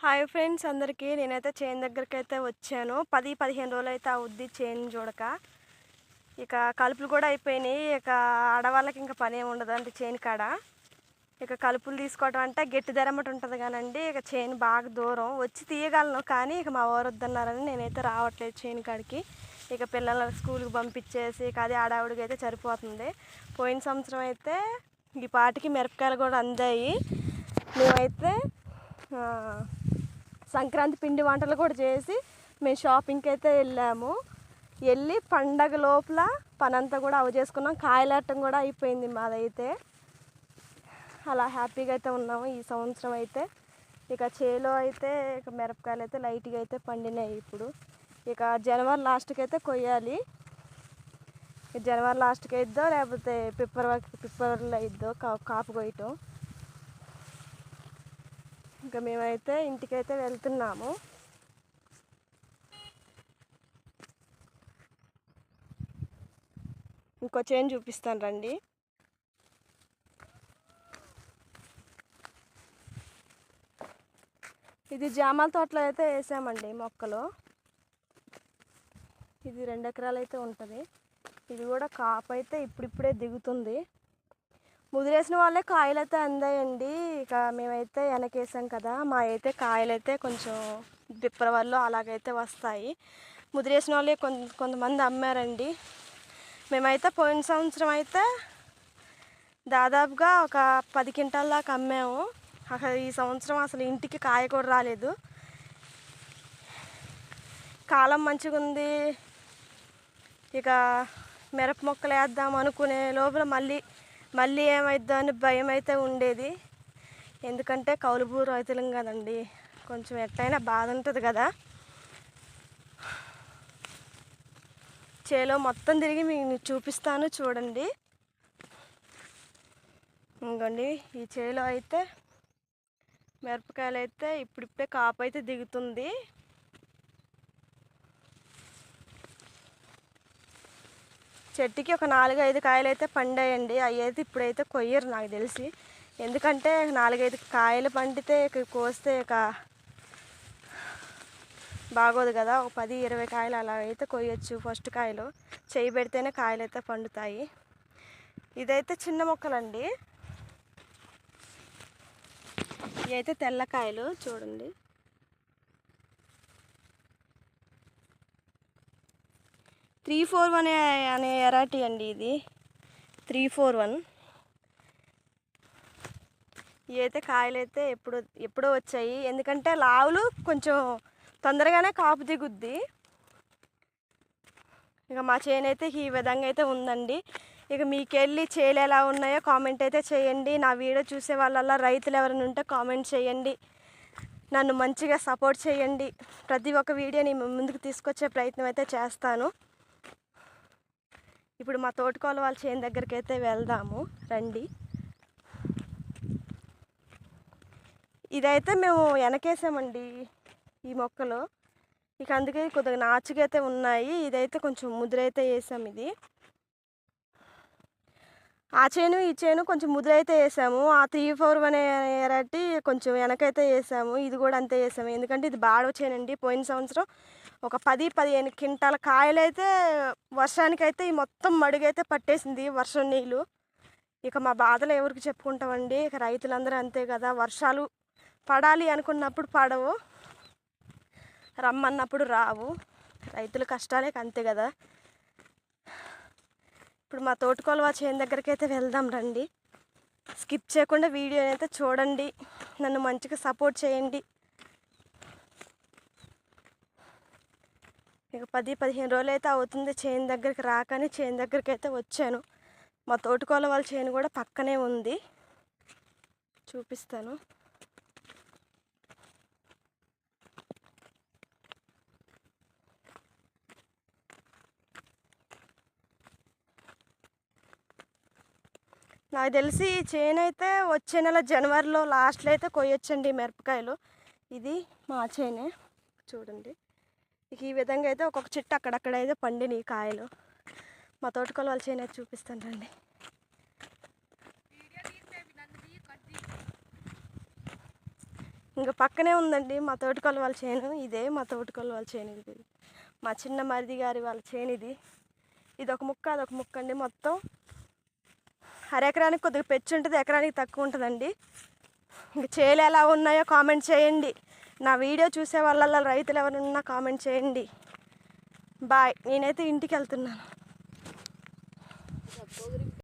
Hi friends అందరికీ. నేనైతే చేను దగ్గరికైతే వచ్చాను. 10-15 రోజులైతే అవుద్ది చేను చూడక. ఇక కలుపులు కూడా అయిపోయినాయి. ఇక ఆడవాళ్ళకి ఇంకా పని ఏమి ఉండదు అంటే చేను కాడ. ఇక కలుపులు తీసుకోవడం అంటే గట్టి ధరమటి ఉంటుంది కానండి. ఇక చేను బాగా దూరం వచ్చి తీయగలను, కానీ ఇక మా ఊరు వద్దన్నారని నేనైతే రావట్లేదు చేను కాడికి. ఇక పిల్లల స్కూల్కి పంపించేసి ఇక అది ఆడావిడికి అయితే సరిపోతుంది. పోయిన సంవత్సరం అయితే ఈ పాటికి మిరపకాయలు కూడా అందాయి. మేమైతే సంక్రాంతి పిండి వంటలు కూడా చేసి మేము షాపింగ్కి అయితే వెళ్ళాము. వెళ్ళి పండగ లోపల పనంతా కూడా అవి చేసుకున్నాం. కాయలాటం కూడా అయిపోయింది మాదైతే. అలా హ్యాపీగా అయితే ఉన్నాము ఈ సంవత్సరం అయితే. ఇక చేలో అయితే ఇక మిరపకాయలు అయితే లైట్గా అయితే పండినాయి. ఇప్పుడు ఇక జనవరి లాస్ట్కి అయితే కొయ్యాలి. జనవరి లాస్ట్కి అయిద్దో లేకపోతే ఫిబ్రవరిలో అయిద్దో కాపు కొయ్యటం. ఇంకా మేమైతే ఇంటికైతే వెళ్తున్నాము. ఇంకో చేను చూపిస్తాను రండి. ఇది జామాల తోటలో అయితే వేసామండి మొక్కలు. ఇది 2 ఎకరాలు అయితే ఉంటుంది. ఇది కూడా కాపు అయితే ఇప్పుడిప్పుడే దిగుతుంది. ముదిరేసిన వాళ్ళే కాయలు అయితే అందాయండి. ఇక మేమైతే వెనకేసాం కదా, మా అయితే కాయలు అయితే కొంచెం ఫిబ్రవరిలో అలాగైతే వస్తాయి. ముదిరేసిన వాళ్ళే కొంతమంది అమ్మారండి. మేమైతే పోయిన సంవత్సరం అయితే దాదాపుగా ఒక 10 క్వింటాల దాకా అమ్మాము. అసలు ఈ సంవత్సరం అసలు ఇంటికి కాయ కూడా రాలేదు. కాలం మంచిగా ఉంది. ఇక మిరప మొక్కలు వేద్దాం అనుకునే లోపల మళ్ళీ ఏమైద్దో అని భయం అయితే ఉండేది. ఎందుకంటే కౌలుభూ రైతులం కదండి, కొంచెం ఎట్లయినా బాధ ఉంటుంది కదా. చేలో మొత్తం తిరిగి మీకు చూపిస్తాను చూడండి. ఇంకోండి ఈ చేలో అయితే మిరపకాయలు అయితే ఇప్పుడిప్పుడే కాపు అయితే దిగుతుంది. చెట్టుకి ఒక 4-5 కాయలు అయితే పండాయండి. అవి అయితే ఇప్పుడైతే కొయ్యరు నాకు తెలిసి. ఎందుకంటే 4-5 కాయలు పండితే కోస్తే ఇక బాగోదు కదా. ఒక 10-20 కాయలు అలా అయితే కొయ్యొచ్చు. ఫస్ట్ కాయలు చేయి పెడితేనే కాయలు అయితే పండుతాయి. ఇదైతే చిన్న మొక్కలండి. ఇవి అయితే తెల్లకాయలు చూడండి. త్రీ ఫోర్ వన్ అనే వెరైటీ అండి ఇది. 341. ఇవి అయితే కాయలు అయితే ఎప్పుడో వచ్చాయి. ఎందుకంటే లావులు కొంచెం తొందరగానే కాపు దిగుద్ది. ఇక మా చేను అయితే ఈ విధంగా అయితే ఉందండి. ఇక మీకెళ్ళి చేలు ఎలా ఉన్నాయో కామెంట్ అయితే చేయండి. నా వీడియో చూసే వాళ్ళ రైతులు ఎవరైనా ఉంటే కామెంట్ చేయండి. నన్ను మంచిగా సపోర్ట్ చేయండి. ప్రతి ఒక్క వీడియోని ముందుకు తీసుకొచ్చే ప్రయత్నం అయితే చేస్తాను. ఇప్పుడు మా తోటకోల వాళ్ళ చేను దగ్గరికి అయితే వెళ్దాము రండి. ఇదైతే మేము వెనకేసామండి ఈ మొక్కలు. ఇక అందుకే కొద్దిగా నాచుగా అయితే ఉన్నాయి. ఇదైతే కొంచెం ముదురైతే వేసాము. ఇది ఆ చేను ఈ చేను కొంచెం ముదురైతే వేసాము. ఆ 341 అనే వెరైటీ కొంచెం వెనకైతే వేసాము. ఇది కూడా అంతే వేసాము. ఎందుకంటే ఇది బాడవ చేనండి. పోయిన సంవత్సరం ఒక 10-15 క్వింటాల కాయలు అయితే వర్షానికైతే ఈ మొత్తం మడుగైతే పట్టేసింది వర్షం నీళ్ళు. ఇక మా బాధలు ఎవరికి చెప్పుకుంటామండి. ఇక రైతులందరూ అంతే కదా, వర్షాలు పడాలి అనుకున్నప్పుడు పడవు, రమ్మన్నప్పుడు రావు. రైతుల కష్టాలే అంతే కదా. ఇప్పుడు మా తోటకోలవా చేను దగ్గరికి అయితే వెళ్దాం రండి. స్కిప్ చేయకుండా వీడియో అయితే చూడండి. నన్ను మంచిగా సపోర్ట్ చేయండి. ఇక 10-15 రోజులు అయితే అవుతుంది చేను దగ్గరికి రాకని చేను దగ్గరికి అయితే వచ్చాను. మా తోటకోల వాళ్ళ చేను కూడా పక్కనే ఉంది, చూపిస్తాను. నాకు తెలిసి ఈ చేను అయితే వచ్చే నెల జనవరిలో లాస్ట్లో అయితే కొయ్యొచ్చండి మిరపకాయలు. ఇది మా చేనే చూడండి. ఇక ఈ విధంగా అయితే ఒక్కొక్క చెట్టు అక్కడక్కడ అయితే పండినాయి కాయలు. మా తోటకోల వాళ్ళ చేను అయితే చూపిస్తాను రండి. ఇంకా పక్కనే ఉందండి మా తోటికోళ్ళ వాళ్ళ చేను. ఇదే మా తోటికోళ్ళ వాళ్ళ చేను. ఇది మా చిన్న మరిది గారి వాళ్ళ చేను. ఇది ఒక ముక్క అదొక ముక్క అండి. మొత్తం అరెకరానికి కొద్దిగా పెచ్చు ఉంటుంది, ఎకరానికి తక్కువ ఉంటుందండి. ఇంక చేలు ఎలా ఉన్నాయో కామెంట్ చేయండి. నా వీడియో చూసే వాళ్ళ రైతులు ఎవరున్నా కామెంట్ చేయండి. బాయ్. నేనైతే ఇంటికి వెళ్తున్నాను.